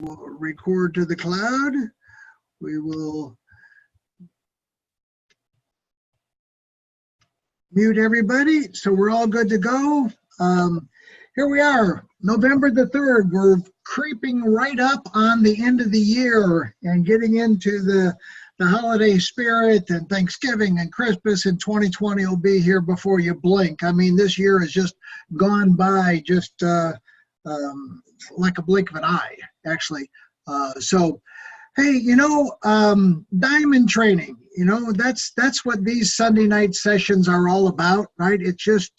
We'll record to the cloud. We will mute everybody, so we're all good to go. Here we are, November the 3rd. We're creeping right up on the end of the year and getting into the holiday spirit, and Thanksgiving and Christmas in 2020 will be here before you blink. I mean, this year has just gone by just like a blink of an eye, actually. So, hey, you know, diamond training, you know, that's what these Sunday night sessions are all about, right? It's just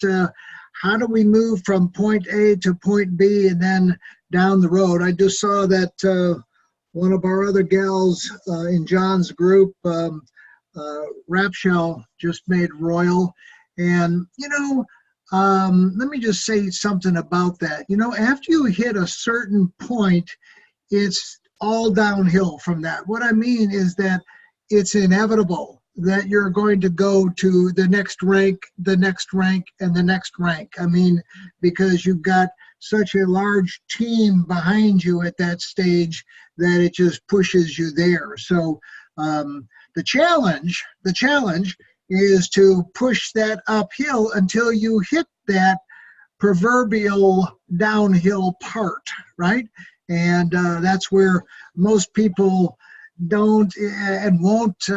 how do we move from point A to point B and then down the road. I just saw that one of our other gals in John's group, Rapshell, just made Royal. And, you know, let me just say something about that. You know, after you hit a certain point, it's all downhill from that. What I mean is that it's inevitable that you're going to go to the next rank, the next rank, and the next rank. I mean, because you've got such a large team behind you at that stage that it just pushes you there. So the challenge is to push that uphill until you hit that proverbial downhill part, right? And that's where most people don't and won't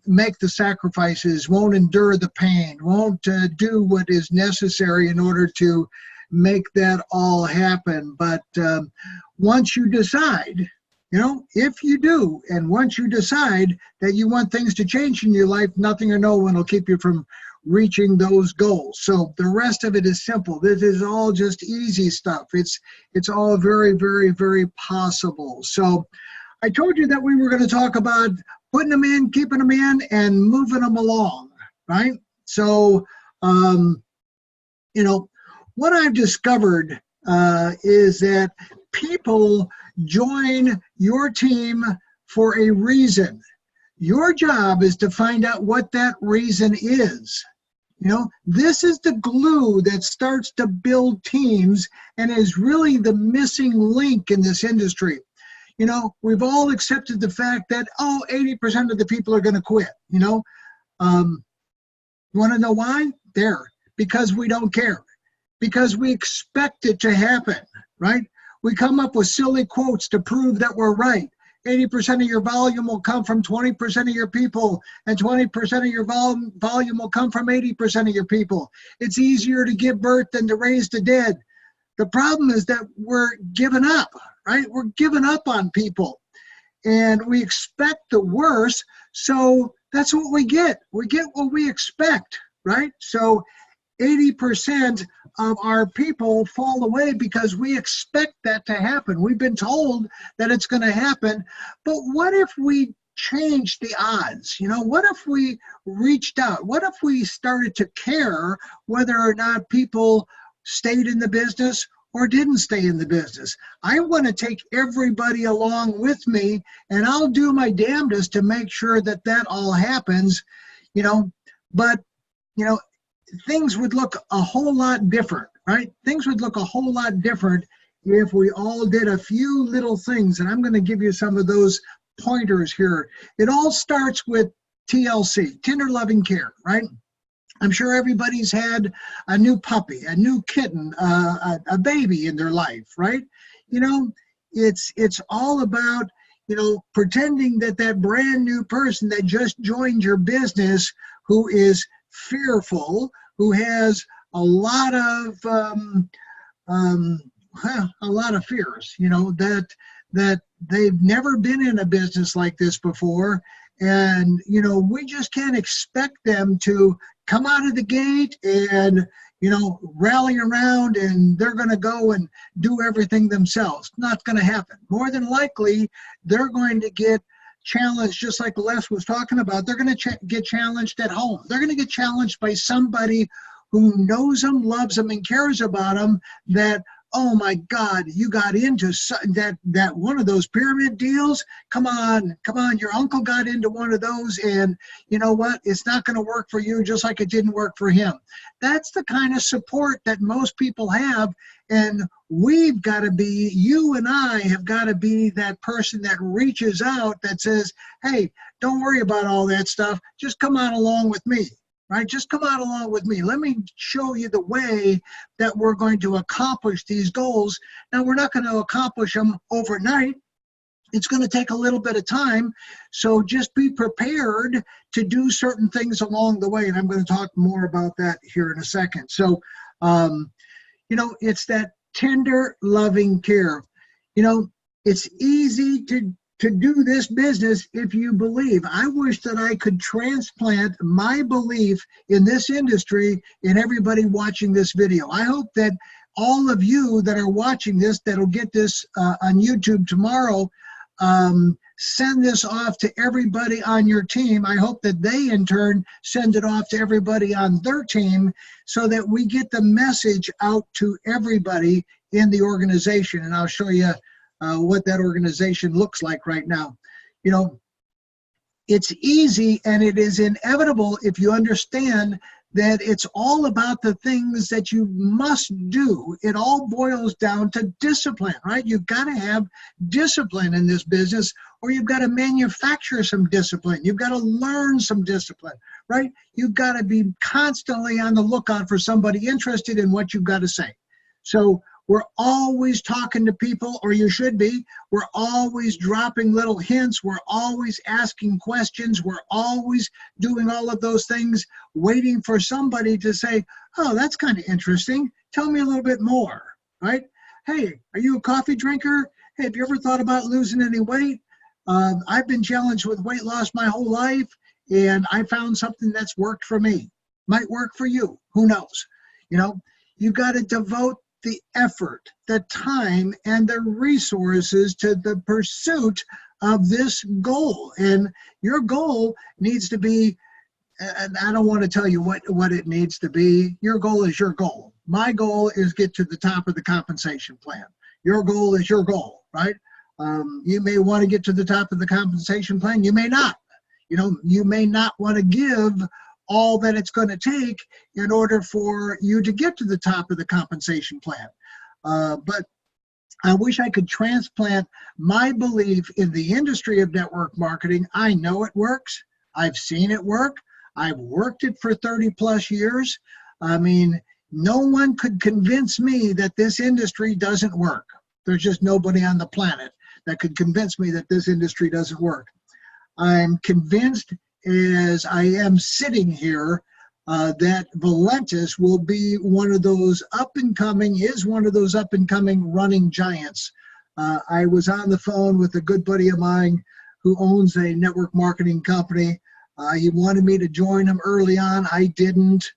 make the sacrifices, won't endure the pain, won't do what is necessary in order to make that all happen. But once you decide, you know, if you do, and once you decide that you want things to change in your life, nothing or no one will keep you from reaching those goals. So the rest of it is simple. This is all just easy stuff. It's all very, very, very possible. So I told you that we were going to talk about putting them in, keeping them in, and moving them along, right? So, you know, what I've discovered is that people join your team for a reason. Your job is to find out what that reason is. You know, this is the glue that starts to build teams and is really the missing link in this industry. You know, we've all accepted the fact that, oh, 80% of the people are going to quit, you know. You want to know why? Because we don't care. Because we expect it to happen, right? We come up with silly quotes to prove that we're right. 80% of your volume will come from 20% of your people, and 20% of your volume will come from 80% of your people. It's easier to give birth than to raise the dead. The problem is that we're giving up, right? We're giving up on people, and we expect the worst, so that's what we get. We get what we expect, right? So 80% of our people fall away because we expect that to happen. We've been told that it's going to happen, but what if we changed the odds? You know, what if we reached out? What if we started to care whether or not people stayed in the business or didn't stay in the business? I want to take everybody along with me, and I'll do my damnedest to make sure that that all happens, you know, but, you know, things would look a whole lot different, right? Things would look a whole lot different if we all did a few little things, and I'm going to give you some of those pointers here. It all starts with TLC, tender loving care, right? I'm sure everybody's had a new puppy, a new kitten, a baby in their life, right? You know, it's all about, you know, pretending that that brand new person that just joined your business, who is fearful, who has a lot of fears, you know, that they've never been in a business like this before, and you know, we just can't expect them to come out of the gate and, you know, rally around and they're going to go and do everything themselves. Not going to happen. More than likely, they're going to get challenged, just like Les was talking about. They're going to get challenged at home. They're going to get challenged by somebody who knows them, loves them, and cares about them, that oh my God, you got into that one of those pyramid deals. Come on, your uncle got into one of those, and you know what? It's not going to work for you, just like it didn't work for him. That's the kind of support that most people have, and we've got to be, you and I have got to be that person that reaches out, that says, hey, don't worry about all that stuff. Just come on along with me. Right? Just come on along with me. Let me show you the way that we're going to accomplish these goals. Now, we're not going to accomplish them overnight. It's going to take a little bit of time. So just be prepared to do certain things along the way. And I'm going to talk more about that here in a second. So, it's that tender, loving care. It's easy to do this business if you believe. I wish that I could transplant my belief in this industry in everybody watching this video. I hope that all of you that are watching this, that'll get this on YouTube tomorrow, send this off to everybody on your team. I hope that they in turn send it off to everybody on their team, so that we get the message out to everybody in the organization. And I'll show you what that organization looks like right now. It's easy, and it is inevitable if you understand that it's all about the things that you must do. It all boils down to discipline, right? You've got to have discipline in this business, or you've got to manufacture some discipline. You've got to learn some discipline, right? You've got to be constantly on the lookout for somebody interested in what you've got to say. So we're always talking to people, or you should be. We're always dropping little hints. We're always asking questions. We're always doing all of those things, waiting for somebody to say, oh, that's kind of interesting. Tell me a little bit more, right? Hey, are you a coffee drinker? Hey, have you ever thought about losing any weight? I've been challenged with weight loss my whole life, and I found something that's worked for me. Might work for you. Who knows? You got to devote the effort, the time, and the resources to the pursuit of this goal. And your goal needs to be, and I don't want to tell you what it needs to be. Your goal is your goal. My goal is get to the top of the compensation plan. Your goal is your goal, right? You may want to get to the top of the compensation plan. You may not. You may not want to give all that it's going to take in order for you to get to the top of the compensation plan. But I wish I could transplant my belief in the industry of network marketing. I know it works. I've seen it work. I've worked it for 30 plus years. I mean, no one could convince me that this industry doesn't work. There's just nobody on the planet that could convince me that this industry doesn't work. I'm convinced, as I am sitting here, that Valentis will be one of those up-and-coming running giants. I was on the phone with a good buddy of mine who owns a network marketing company. He wanted me to join him early on. I didn't,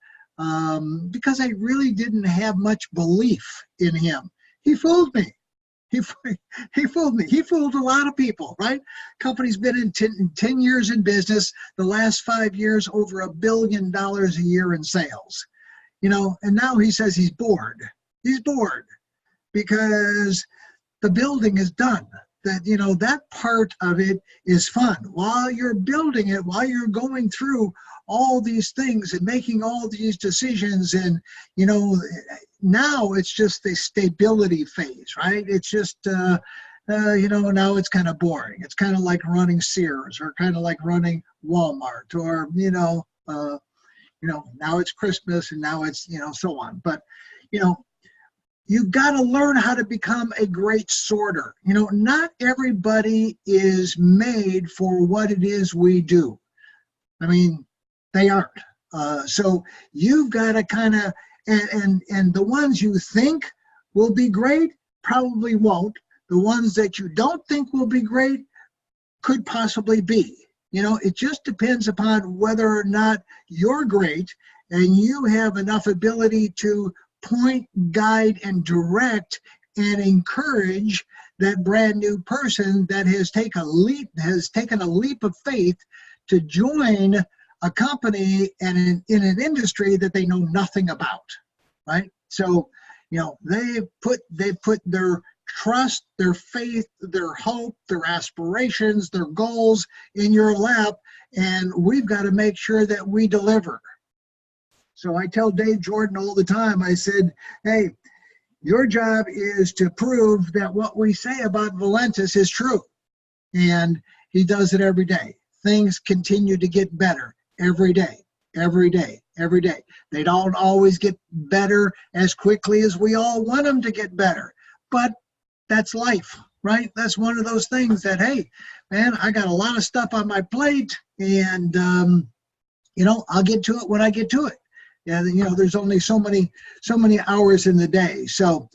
because I really didn't have much belief in him. He fooled me. He fooled me. He fooled a lot of people, right? Company's been in 10 years in business. The last 5 years, over $1 billion a year in sales. And now he says he's bored. He's bored because the building is done. That part of it is fun. While you're building it, while you're going through all these things and making all these decisions, and now it's just the stability phase, right? It's just now it's kind of boring. It's kind of like running Sears, or kind of like running Walmart, or now it's Christmas, and now it's so on. But you've got to learn how to become a great sorter. Not everybody is made for what it is we do. I mean, they aren't. So you've got to kind of, and the ones you think will be great probably won't. The ones that you don't think will be great could possibly be. It just depends upon whether or not you're great and you have enough ability to point, guide, and direct and encourage that brand new person that has taken a leap of faith to join a company and in an industry that they know nothing about, right? So, they put their trust, their faith, their hope, their aspirations, their goals in your lap, and we've got to make sure that we deliver. So I tell Dave Jordan all the time, I said, hey, your job is to prove that what we say about Valentis is true. And he does it every day. Things continue to get better every day, every day, every day. They don't always get better as quickly as we all want them to get better. But that's life, right? That's one of those things that, hey, man, I got a lot of stuff on my plate, and, I'll get to it when I get to it. Yeah, there's only so many hours in the day. So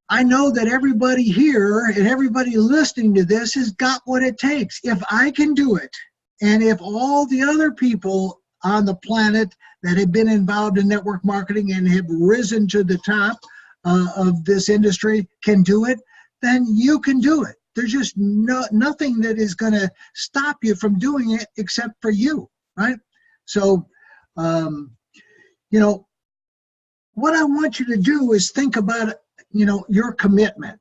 I know that everybody here and everybody listening to this has got what it takes. If I can do it, and if all the other people on the planet that have been involved in network marketing and have risen to the top of this industry can do it, then you can do it. There's just nothing that is going to stop you from doing it except for you, right? So, what I want you to do is think about, your commitment.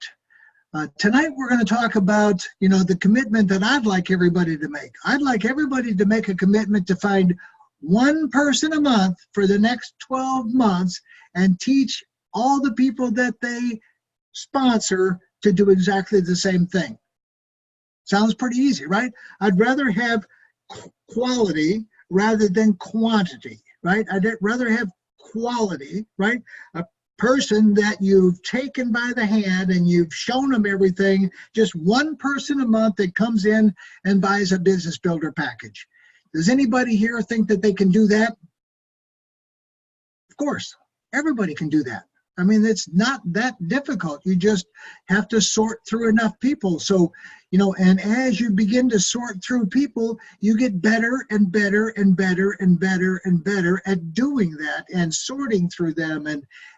Tonight we're going to talk about, the commitment that I'd like everybody to make. I'd like everybody to make a commitment to find one person a month for the next 12 months and teach all the people that they sponsor to do exactly the same thing. Sounds pretty easy, right? I'd rather have quality rather than quantity, right? I'd rather have quality, right? A person that you've taken by the hand and you've shown them everything, just one person a month that comes in and buys a business builder package. Does anybody here think that they can do that? Of course, everybody can do that. I mean, it's not that difficult. You just have to sort through enough people. So, and as you begin to sort through people, you get better and better and better and better and better at doing that and sorting through them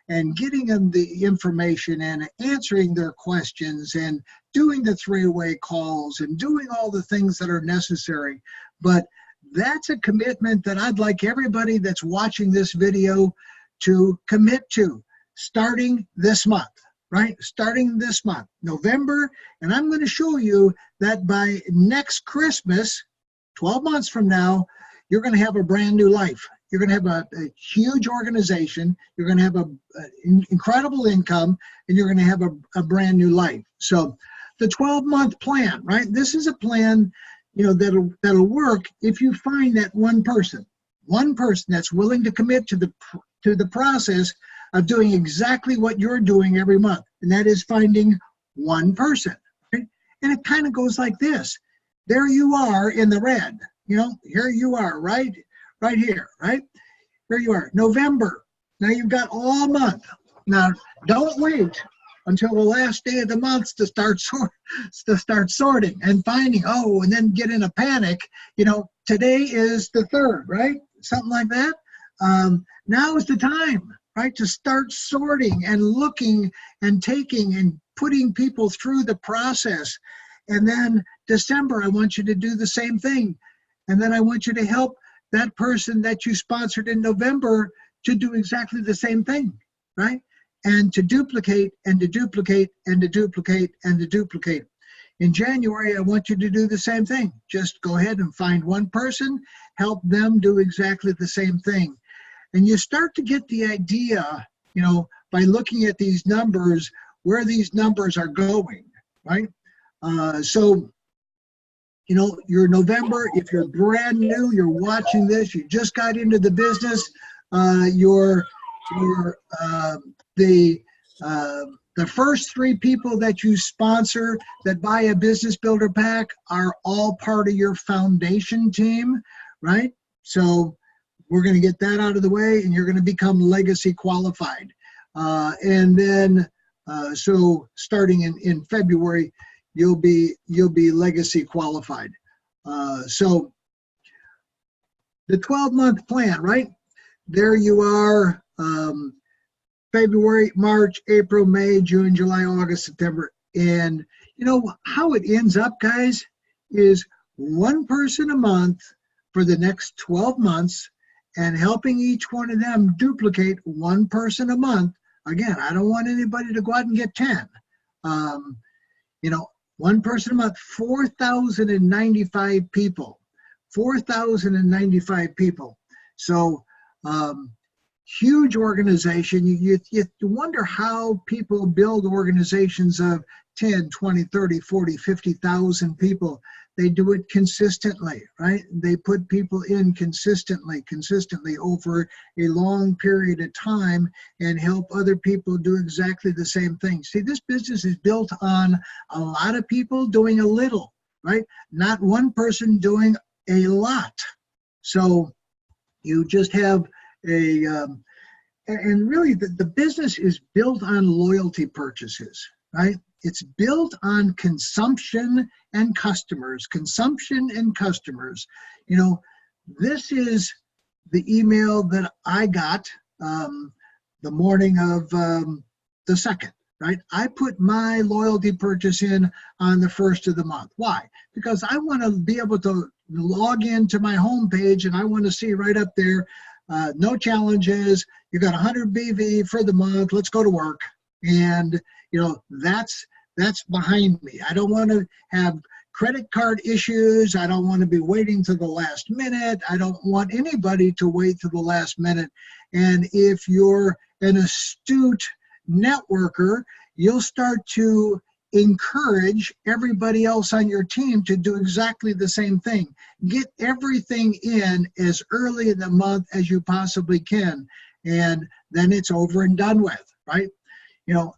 and getting them the information and answering their questions and doing the three-way calls and doing all the things that are necessary. But that's a commitment that I'd like everybody that's watching this video to commit to. Starting this month, right? Starting this month, November, and I'm going to show you that by next Christmas, 12 months from now, you're going to have a brand new life. You're going to have a huge organization. You're going to have an incredible income, and you're going to have a brand new life. So the 12-month plan, right? This is a plan, that'll work if you find that one person that's willing to commit to the process of doing exactly what you're doing every month, and that is finding one person. Right? And it kind of goes like this. There you are in the red. Here you are, right here, right? Here you are, November. Now you've got all month. Now don't wait until the last day of the month to start sorting and finding. And then get in a panic. Today is the 3rd, right? Something like that. Now is the time, right, to start sorting and looking and taking and putting people through the process. And then December, I want you to do the same thing. And then I want you to help that person that you sponsored in November to do exactly the same thing, right? And to duplicate and to duplicate and to duplicate and to duplicate. In January, I want you to do the same thing. Just go ahead and find one person, help them do exactly the same thing. And you start to get the idea, by looking at these numbers, where these numbers are going, right? So, you're November, if you're brand new, you're watching this, you just got into the business, the first 3 people that you sponsor that buy a business builder pack are all part of your foundation team, right? So we're going to get that out of the way, and you're going to become legacy qualified. And then, so starting in February, you'll be legacy qualified. So the 12-month plan, right? There you are, February, March, April, May, June, July, August, September. And how it ends up, guys, is one person a month for the next 12 months and helping each one of them duplicate one person a month Again, I don't want anybody to go out and get 10. You know, one person a month, 4,095 people. 4,095 people. So huge organization. You wonder how people build organizations of 10, 20, 30, 40, 50,000 people. They do it consistently, right? They put people in consistently over a long period of time and help other people do exactly the same thing. See, this business is built on a lot of people doing a little, right? Not one person doing a lot. So you just have a, and really the business is built on loyalty purchases, right? It's built on consumption and customers, You know, this is the email that I got the morning of the 2nd, right? I put my loyalty purchase in on the 1st of the month. Why? Because I want to be able to log into my homepage and I want to see right up there, no challenges, you got 100 BV for the month, let's go to work. And, you know, that's behind me. I don't want to have credit card issues. I don't want to be waiting to the last minute. I don't want anybody to wait to the last minute. And if you're an astute networker, you'll start to encourage everybody else on your team to do exactly the same thing. Get everything in as early in the month as you possibly can. And then it's over and done with, right? You know,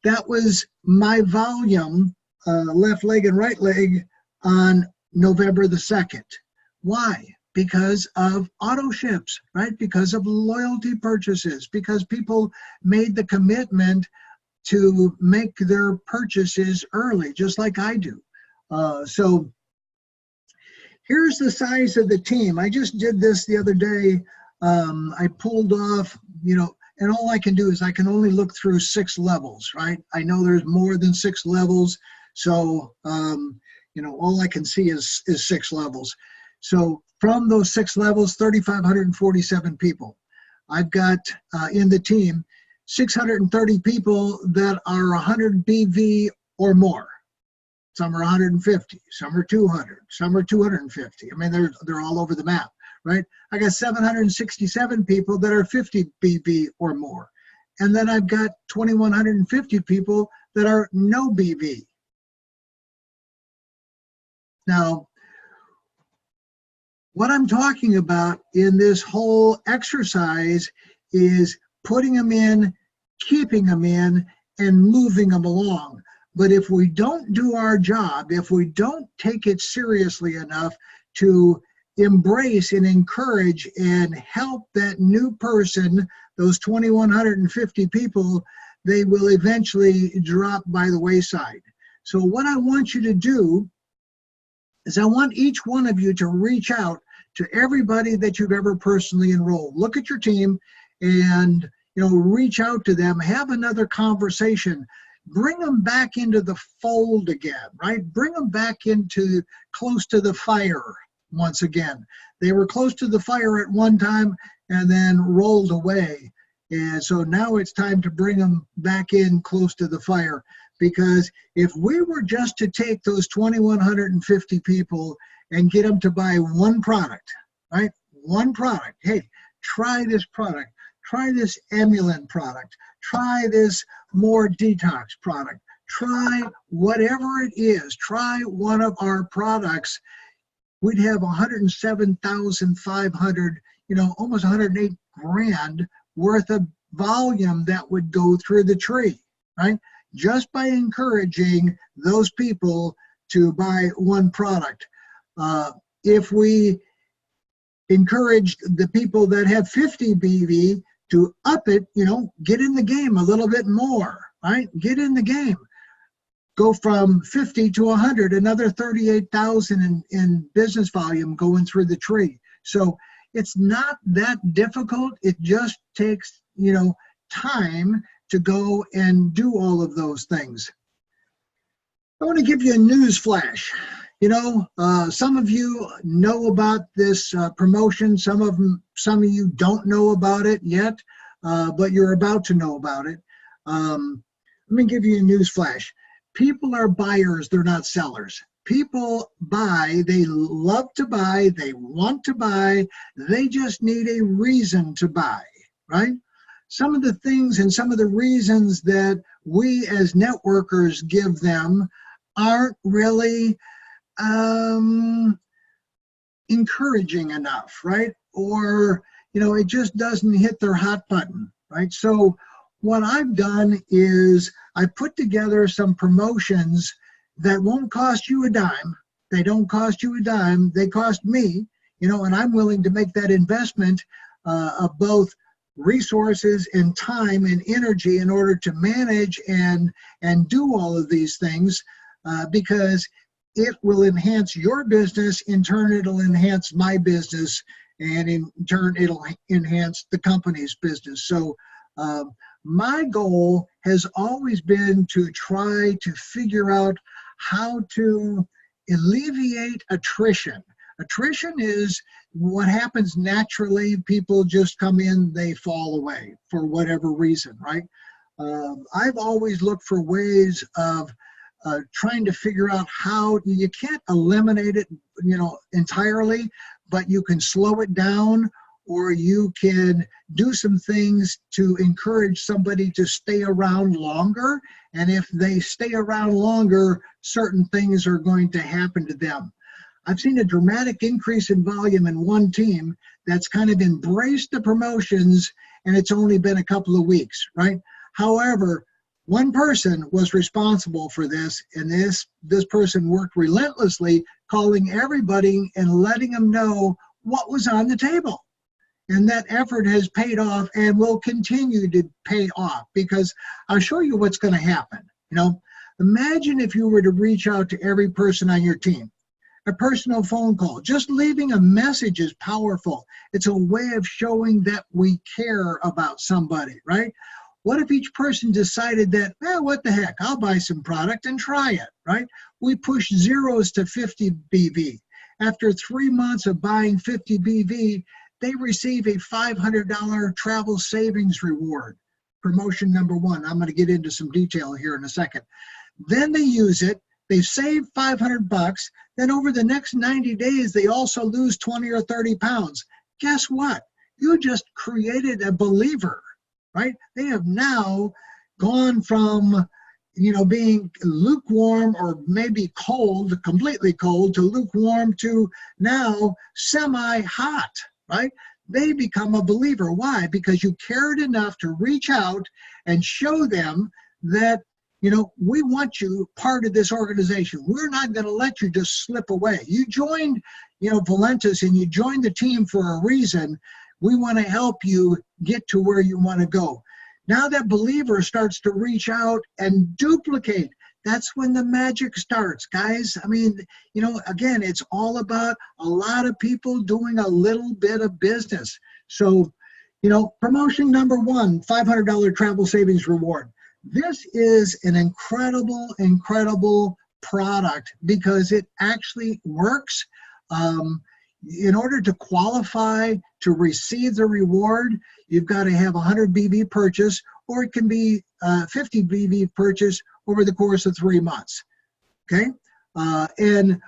that was my volume, left leg and right leg, on November the 2nd. Why? Because of auto ships, right? Because of loyalty purchases, because people made the commitment to make their purchases early, just like I do. So here's the size of the team. I just did this the other day. I pulled off, you know, and all I can do is I can only look through 6 levels, right? I know there's more than 6 levels. So, you know, all I can see is 6 levels. So from those 6 levels, 3,547 people. I've got in the team 630 people that are 100 BV or more. Some are 150, some are 200, some are 250. I mean, they're all over the map, right? I got 767 people that are 50 BV or more. And then I've got 2,150 people that are no BV. Now, what I'm talking about in this whole exercise is putting them in, keeping them in, and moving them along. But if we don't do our job, if we don't take it seriously enough to embrace and encourage and help that new person, those 2,150 people, they will eventually drop by the wayside. So what I want you to do is I want each one of you to reach out to everybody that you've ever personally enrolled. Look at your team and, you know, reach out to them, have another conversation, bring them back into the fold again, right? Bring them back into close to the fire once again. They were close to the fire at one time and then rolled away. And so now it's time to bring them back in close to the fire. Because if we were just to take those 2,150 people and get them to buy one product, right? One product. Hey, try this product. Try this Emulant product. Try this more detox product. Try whatever it is. Try one of our products. We'd have 107,500, you know, almost 108 grand worth of volume that would go through the tree, right? Just by encouraging those people to buy one product. If we encouraged the people that have 50 BV to up it, you know, get in the game a little bit more, right? Get in the game. Go from 50 to 100, another 38,000 in business volume going through the tree. So it's not that difficult. It just takes, you know, time to go and do all of those things. I want to give you a news flash. You know, some of you know about this promotion. Some of you don't know about it yet, but you're about to know about it. Let me give you a news flash. People are buyers, they're not sellers. People buy, they love to buy, they want to buy, they just need a reason to buy, right? Some of the things and some of the reasons that we as networkers give them aren't really encouraging enough, right? Or, it just doesn't hit their hot button, right? So what I've done is I put together some promotions that won't cost you a dime. They don't cost you a dime. They cost me, and I'm willing to make that investment of both resources and time and energy in order to manage and do all of these things because it will enhance your business. In turn, it'll enhance my business, and in turn, it'll enhance the company's business. So my goal has always been to try to figure out how to alleviate attrition. Attrition is what happens naturally. People just come in, they fall away for whatever reason, right? I've always looked for ways of trying to figure out how you can't eliminate it, entirely, but you can slow it down, or you can do some things to encourage somebody to stay around longer. And if they stay around longer, certain things are going to happen to them. I've seen a dramatic increase in volume in one team that's kind of embraced the promotions, and it's only been a couple of weeks, right? However, one person was responsible for this, and this person worked relentlessly, calling everybody and letting them know what was on the table. And that effort has paid off and will continue to pay off, because I'll show you what's going to happen. Imagine if you were to reach out to every person on your team. A personal phone call, just leaving a message is powerful. It's a way of showing that we care about somebody, right? What if each person decided that, what the heck, I'll buy some product and try it, right? We push zeros to 50 BV. After 3 months of buying 50 BV, they receive a $500 travel savings reward. Promotion number one. I'm going to get into some detail here in a second. Then they use it. They save $500. Then over the next 90 days, they also lose 20 or 30 pounds. Guess what? You just created a believer, right? They have now gone from, being lukewarm or maybe cold, completely cold, to lukewarm, to now semi-hot, right? They become a believer. Why? Because you cared enough to reach out and show them that, we want you part of this organization. We're not going to let you just slip away. You joined, Valentis, and you joined the team for a reason. We want to help you get to where you want to go. Now that believer starts to reach out and duplicate. That's when the magic starts, guys. I mean, again, it's all about a lot of people doing a little bit of business. So, promotion number one, $500 travel savings reward. This is an incredible, incredible product because it actually works. In order to qualify to receive the reward, you've got to have 100 BV purchase, or it can be 50 BV purchase over the course of 3 months, okay? And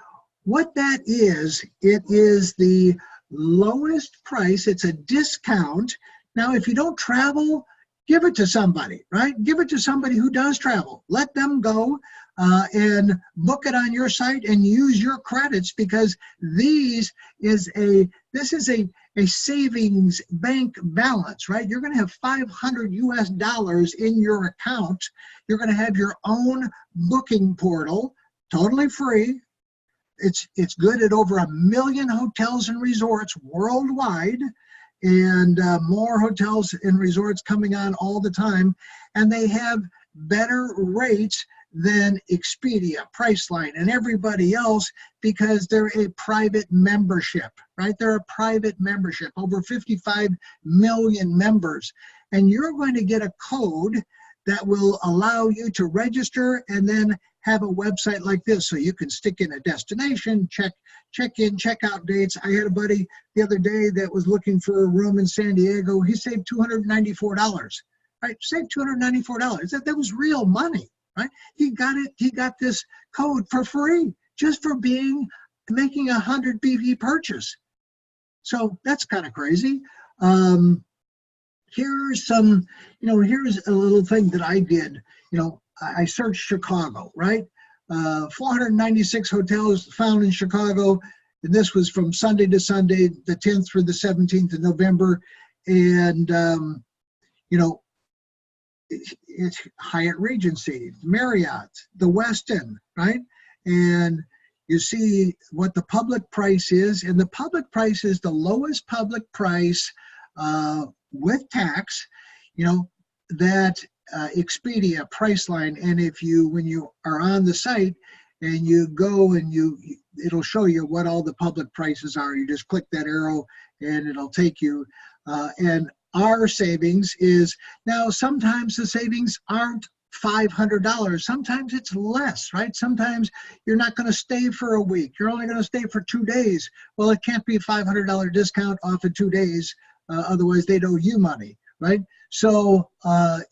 what that is, it is the lowest price. It's a discount. Now, if you don't travel, give it to somebody, right? Give it to somebody who does travel. Let them go and book it on your site and use your credits, because this is a savings bank balance, right? You're going to have 500 US dollars in your account. You're going to have your own booking portal, totally free. It's good at over 1 million hotels and resorts worldwide, and more hotels and resorts coming on all the time. And they have better rates than Expedia, Priceline, and everybody else, because they're a private membership, right? They're a private membership, over 55 million members. And you're going to get a code that will allow you to register and then have a website like this, so you can stick in a destination, check in, check out dates. I had a buddy the other day that was looking for a room in San Diego. He saved $294 right? Saved $294. That was real money, right? He got it. He got this code for free just for making a 100 BV purchase. So that's kind of crazy. Here's some, here's a little thing that I did. I searched Chicago, right? 496 hotels found in Chicago. And this was from Sunday to Sunday, the 10th through the 17th of November. And, it's Hyatt Regency, Marriott, the Westin, right? And you see what the public price is. And the public price is the lowest public price with tax, that Expedia Priceline. And when you are on the site and you go and it'll show you what all the public prices are. You just click that arrow and it'll take you. And our savings is, now sometimes the savings aren't $500. Sometimes it's less, right? Sometimes you're not going to stay for a week. You're only going to stay for 2 days. Well, it can't be a $500 discount off of 2 days. Otherwise, they'd owe you money, right? So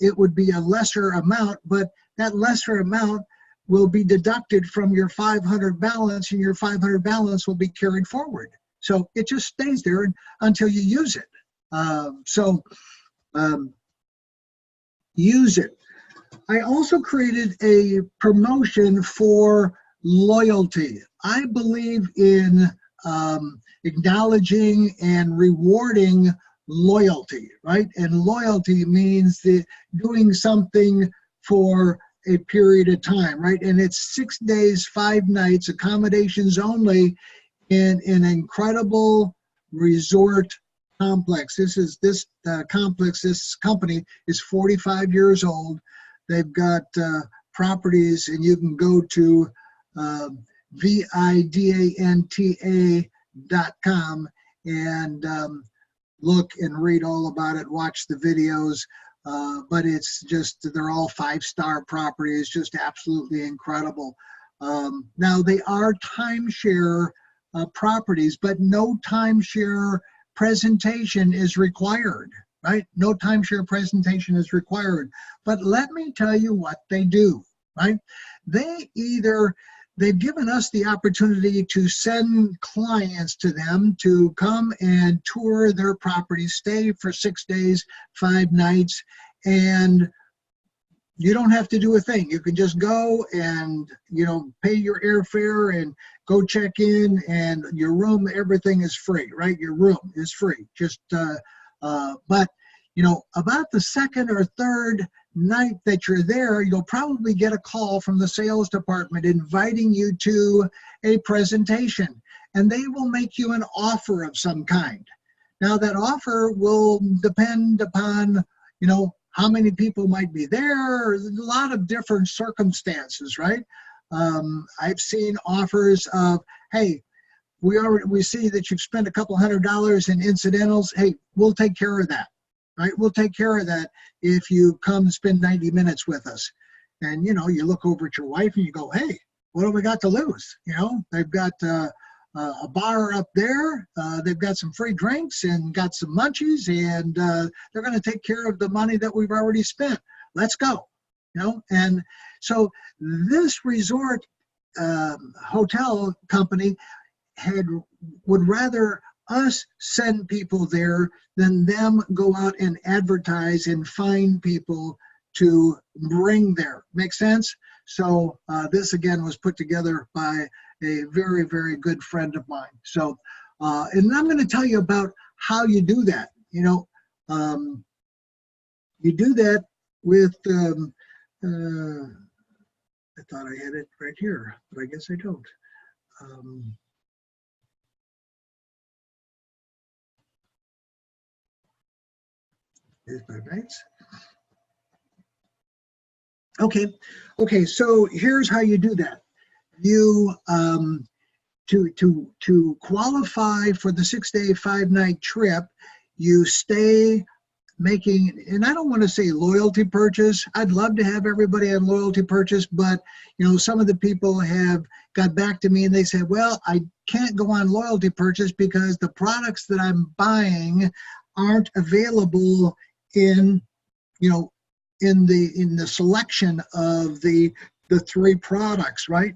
it would be a lesser amount, but that lesser amount will be deducted from your 500 balance, and your 500 balance will be carried forward. So it just stays there until you use it. Use it. I also created a promotion for loyalty. I believe in acknowledging and rewarding loyalty, right? And loyalty means doing something for a period of time, right? And it's 6 days, 5 nights, accommodations only in an incredible resort complex. This company is 45 years old. They've got properties, and you can go to vidanta.com and look and read all about it, watch the videos. But it's just, they're all 5-star properties, just absolutely incredible. Now, they are timeshare properties, but no timeshare presentation is required, right? No timeshare presentation is required. But let me tell you what they do, right? They've given us the opportunity to send clients to them to come and tour their property, stay for 6 days, 5 nights, and you don't have to do a thing. You can just go and, pay your airfare and go check in, and your room, everything is free, right? Your room is free. But about the second or third night that you're there, you'll probably get a call from the sales department inviting you to a presentation, and they will make you an offer of some kind. Now, that offer will depend upon, how many people might be there, a lot of different circumstances, right? I've seen offers of, hey, we see that you've spent a couple $100 in incidentals. Hey, we'll take care of that, right? We'll take care of that if you come and spend 90 minutes with us. And, you look over at your wife and you go, hey, what do we got to lose? They've got a bar up there. They've got some free drinks and got some munchies, and they're going to take care of the money that we've already spent. Let's go. And so this resort hotel company would rather us send people there than them go out and advertise and find people to bring there. Make sense? So this again was put together by a very, very good friend of mine. So, and I'm going to tell you about how you do that. You do that with, I thought I had it right here, but I guess I don't. Here's my notes. Okay, so here's how you do that. You to qualify for the 6-day, 5-night trip, you stay making, and I don't want to say loyalty purchase. I'd love to have everybody on loyalty purchase, but some of the people have got back to me and they said, well, I can't go on loyalty purchase because the products that I'm buying aren't available in in the selection of the three products, right?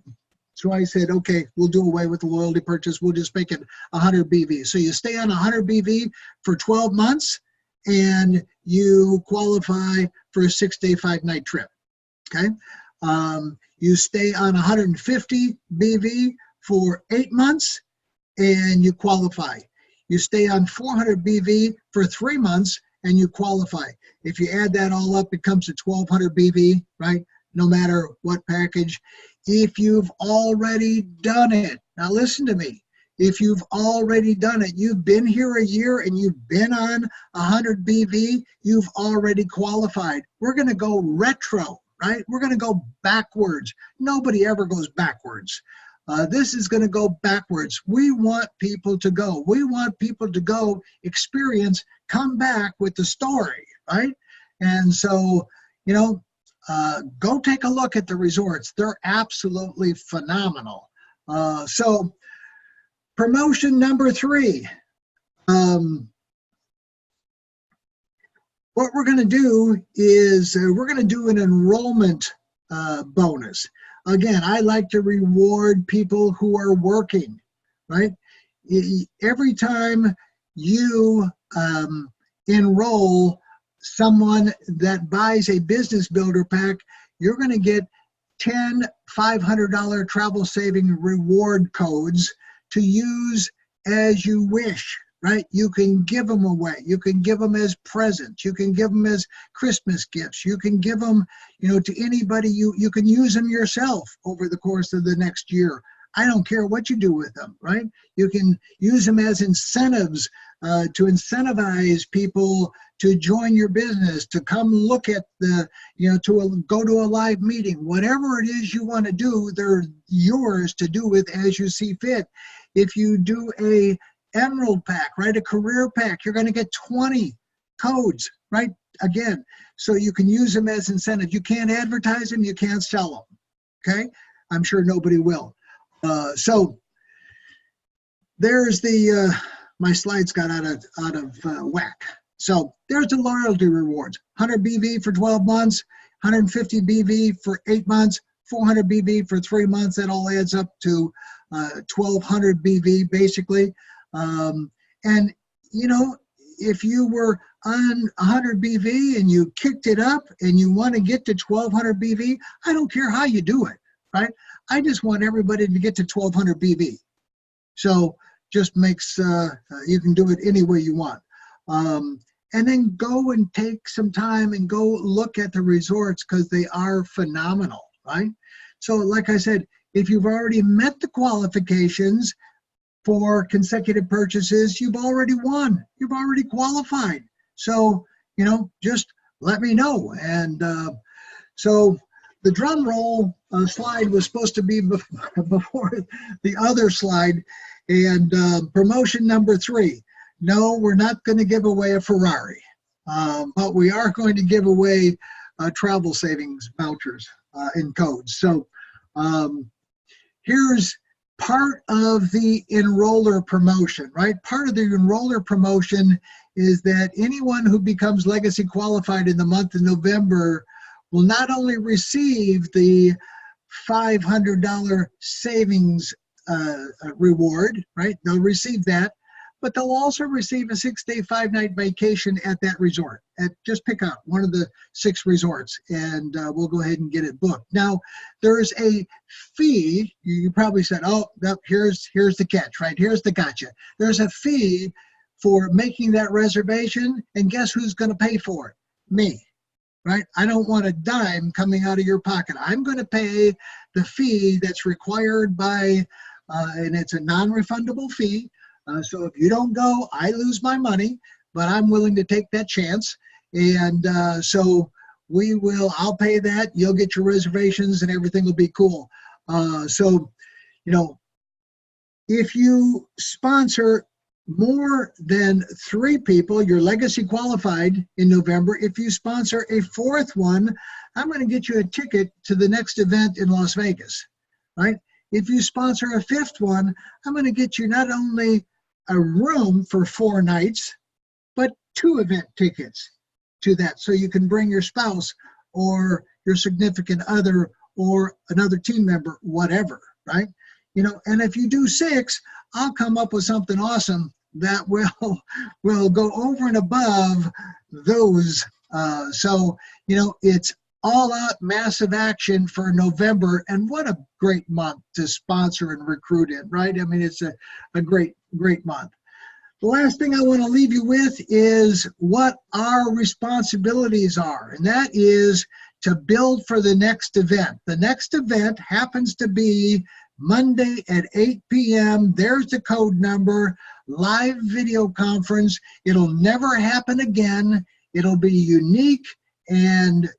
So I said, okay, we'll do away with the loyalty purchase. We'll just make it 100 BV. So you stay on 100 BV for 12 months, and you qualify for a 6-day, 5-night trip. Okay. You stay on 150 BV for 8 months, and you qualify. You stay on 400 BV for 3 months, and you qualify. If you add that all up, it comes to 1,200 BV, right? No matter what package. If you've already done it, now listen to me. If you've already done it, you've been here a year and you've been on 100 BV, you've already qualified. We're going to go retro, right? We're going to go backwards. Nobody ever goes backwards. This is going to go backwards. We want people to go. We want people to go experience, come back with the story, right? And so, you know, go take a look at the resorts. They're absolutely phenomenal. So promotion number 3. What we're going to do is we're going to do an enrollment bonus. Again, I like to reward people who are working, right? Every time you enroll someone that buys a business builder pack, you're going to get 10 $500 travel saving reward codes to use as you wish, right? You can give them away. You can give them as presents. You can give them as Christmas gifts. You can give them, you know, to anybody. You can use them yourself over the course of the next year. I don't care what you do with them, right? You can use them as incentives to incentivize people to join your business, to come look at the, you know, go to a live meeting. Whatever it is you want to do, they're yours to do with as you see fit. If you do a Emerald pack, right, a career pack, you're going to get 20 codes, right? Again, so you can use them as incentive. You can't advertise them, you can't sell them, okay? I'm sure nobody will. So there's the, my slides got out of whack. So there's the loyalty rewards, 100 BV for 12 months, 150 BV for 8 months, 400 BV for 3 months. That all adds up to 1,200 BV basically. And, you know, if you were on 100 BV and you kicked it up and you want to get to 1,200 BV, I don't care how you do it, right? I just want everybody to get to 1,200 BV. So just makes, you can do it any way you want. And then go and take some time and go look at the resorts because they are phenomenal, right? So like I said, if you've already met the qualifications for consecutive purchases, you've already won. You've already qualified. So, you know, just let me know. And so the drum roll slide was supposed to be before the other slide. And promotion number 3. No, we're not going to give away a Ferrari, but we are going to give away travel savings vouchers and codes. So here's part of the enroller promotion, right? Part of the enroller promotion is that anyone who becomes legacy qualified in the month of November will not only receive the $500 savings reward, right? They'll receive that, but they'll also receive a 6-day, 5-night vacation at that resort. Just pick out one of the 6 resorts and we'll go ahead and get it booked. Now, there's a fee. You probably said, oh, here's the catch, right? Here's the gotcha. There's a fee for making that reservation, and guess who's going to pay for it? Me, right? I don't want a dime coming out of your pocket. I'm going to pay the fee that's required by, and it's a non-refundable fee. So if you don't go, I lose my money, but I'm willing to take that chance. And so I'll pay that. You'll get your reservations and everything will be cool. So, you know, if you sponsor more than 3 people, you're legacy qualified in November. If you sponsor a 4th one, I'm going to get you a ticket to the next event in Las Vegas, right? If you sponsor a 5th one, I'm going to get you not only a room for 4 nights, but 2 event tickets to that. So you can bring your spouse or your significant other or another team member, whatever, right? And if you do 6, I'll come up with something awesome that will go over and above those. So, it's all out massive action for November, and what a great month to sponsor and recruit in, right? I mean, it's a great month. The last thing I want to leave you with is what our responsibilities are, and that is to build for the next event. The next event happens to be Monday at 8 p.m. There's the code number, live video conference. It'll never happen again. It'll be unique and,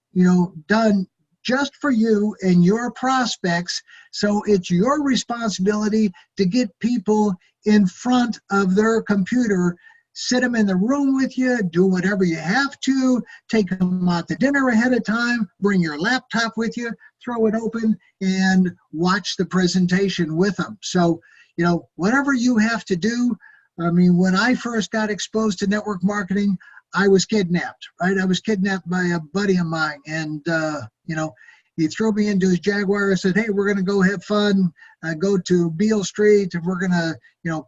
done just for you and your prospects. So it's your responsibility to get people in front of their computer, sit them in the room with you, do whatever you have to, take them out to dinner ahead of time, bring your laptop with you, throw it open, and watch the presentation with them. So, whatever you have to do. I mean, when I first got exposed to network marketing, I was kidnapped, right? I was kidnapped by a buddy of mine, and, he threw me into his Jaguar and said, hey, we're going to go have fun, go to Beale Street, and we're going to,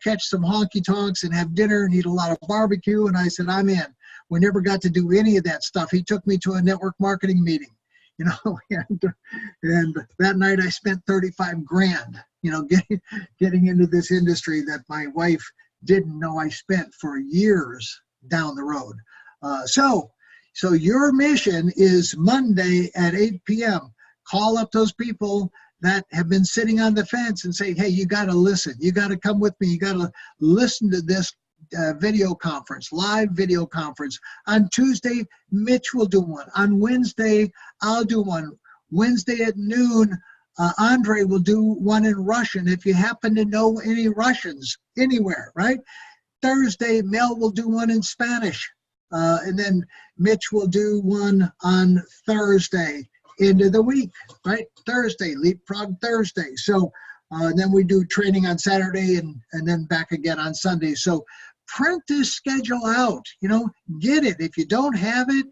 catch some honky tonks and have dinner and eat a lot of barbecue. And I said, I'm in. We never got to do any of that stuff. He took me to a network marketing meeting, and that night I spent 35 grand, getting into this industry that my wife didn't know I spent for years down the road. So your mission is Monday at 8 p.m. Call up those people that have been sitting on the fence and say, hey, you got to listen. You got to come with me. You got to listen to this video conference, live video conference. On Tuesday, Mitch will do one. On Wednesday, I'll do one. Wednesday at noon, Andre will do one in Russian if you happen to know any Russians anywhere, right? Thursday, Mel will do one in Spanish. And then Mitch will do one on Thursday into the week, right? Thursday, Leapfrog Thursday. So then we do training on Saturday and then back again on Sunday. So print this schedule out, get it. If you don't have it,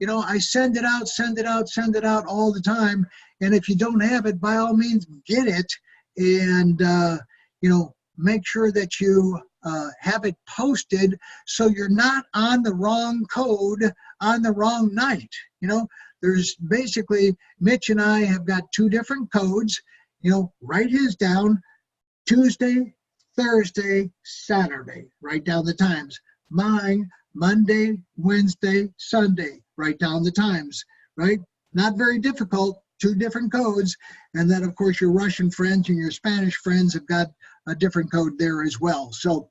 I send it out all the time. And if you don't have it, by all means, get it. And, make sure that you have it posted so you're not on the wrong code on the wrong night. There's basically, Mitch and I have got 2 different codes. Write his down: Tuesday, Thursday, Saturday. Write down the times. Mine, Monday, Wednesday, Sunday. Write down the times, right? Not very difficult. 2 different codes. And then, of course, your Russian friends and your Spanish friends have got a different code there as well. So,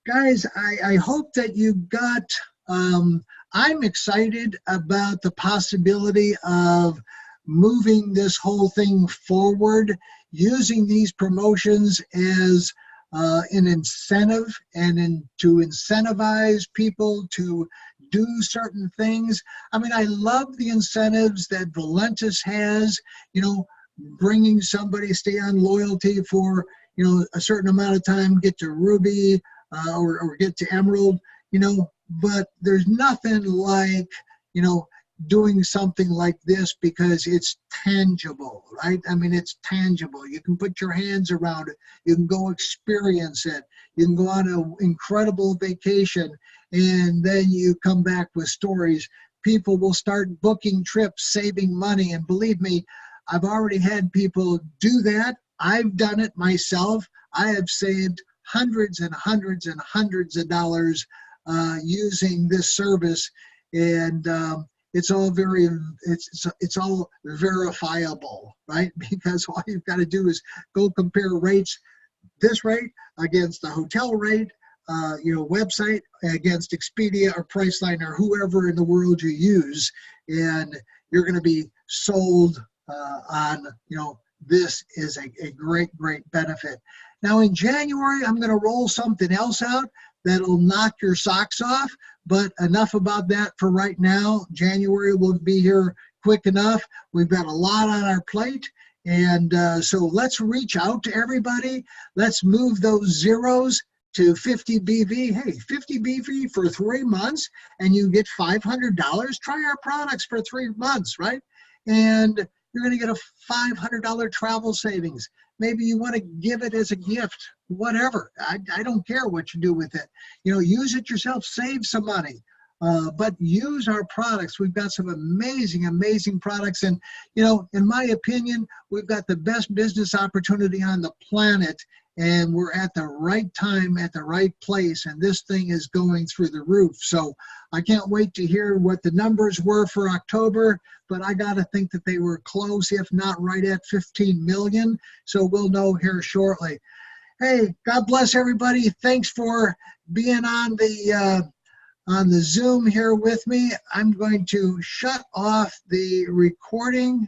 guys, I hope that you got, I'm excited about the possibility of moving this whole thing forward, using these promotions as an incentive and to incentivize people to do certain things. I mean, I love the incentives that Valentis has, bringing somebody, stay on loyalty for, a certain amount of time, get to Ruby or get to Emerald, but there's nothing like, doing something like this because it's tangible, right? I mean, it's tangible. You can put your hands around it. You can go experience it. You can go on an incredible vacation, and then you come back with stories. People will start booking trips, saving money, and believe me, I've already had people do that. I've done it myself. I have saved hundreds and hundreds and hundreds of dollars using this service, and it's all it's all verifiable, right? Because all you've got to do is go compare rates, this rate against the hotel rate, website against Expedia or Priceline or whoever in the world you use, and you're going to be sold on, this is a great benefit. Now in January, I'm going to roll something else out that'll knock your socks off, but enough about that for right now. January will be here quick enough. We've got a lot on our plate, and so let's reach out to everybody. Let's move those zeros to 50 BV. Hey, 50 BV for 3 months, and you get $500. Try our products for 3 months, right? and you're going to get a $500 travel savings. Maybe you want to give it as a gift, whatever. I don't care what you do with it. You know, use it yourself, save some money. But use our products. We've got some amazing, amazing products. And, you know, in my opinion, we've got the best business opportunity on the planet. And we're at the right time, at the right place. And this thing is going through the roof. So I can't wait to hear what the numbers were for October. But I got to think that they were close, if not right at 15 million. So we'll know here shortly. Hey, God bless everybody. Thanks for being on the Zoom here with me. I'm going to shut off the recording